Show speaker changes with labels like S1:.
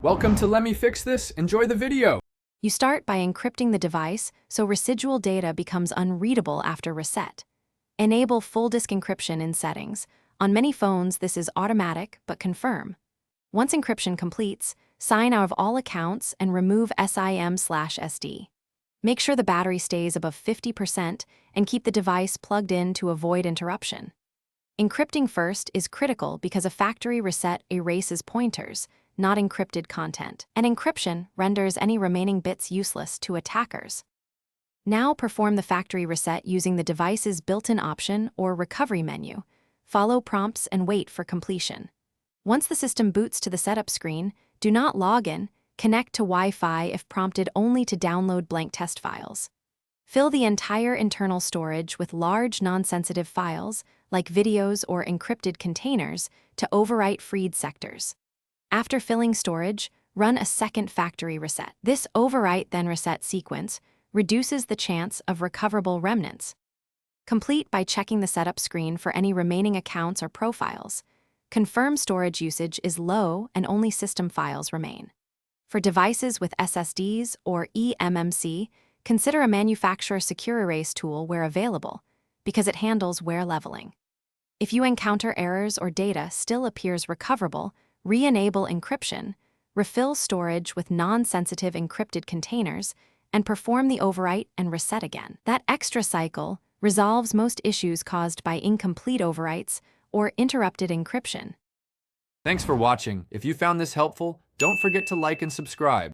S1: Welcome to Let Me Fix This. Enjoy the video.
S2: You start by encrypting the device so residual data becomes unreadable after reset. Enable full disk encryption in settings. On many phones, this is automatic, but confirm. Once encryption completes, sign out of all accounts and remove SIM/SD. Make sure the battery stays above 50% and keep the device plugged in to avoid interruption. Encrypting first is critical because a factory reset erases pointers, not encrypted content, and encryption renders any remaining bits useless to attackers. Now perform the factory reset using the device's built-in option or recovery menu. Follow prompts and wait for completion. Once the system boots to the setup screen, do not log in, connect to Wi-Fi if prompted only to download blank test files. Fill the entire internal storage with large non-sensitive files, like videos or encrypted containers, to overwrite freed sectors. After filling storage, run a second factory reset. This overwrite then reset sequence reduces the chance of recoverable remnants. Complete by checking the setup screen for any remaining accounts or profiles. Confirm storage usage is low and only system files remain. For devices with SSDs or eMMC, consider a manufacturer secure erase tool where available, because it handles wear leveling. If you encounter errors or data still appears recoverable, re-enable encryption, refill storage with non-sensitive encrypted containers, and perform the overwrite and reset again. That extra cycle resolves most issues caused by incomplete overwrites or interrupted encryption.
S1: Thanks for watching. If you found this helpful, don't forget to like and subscribe.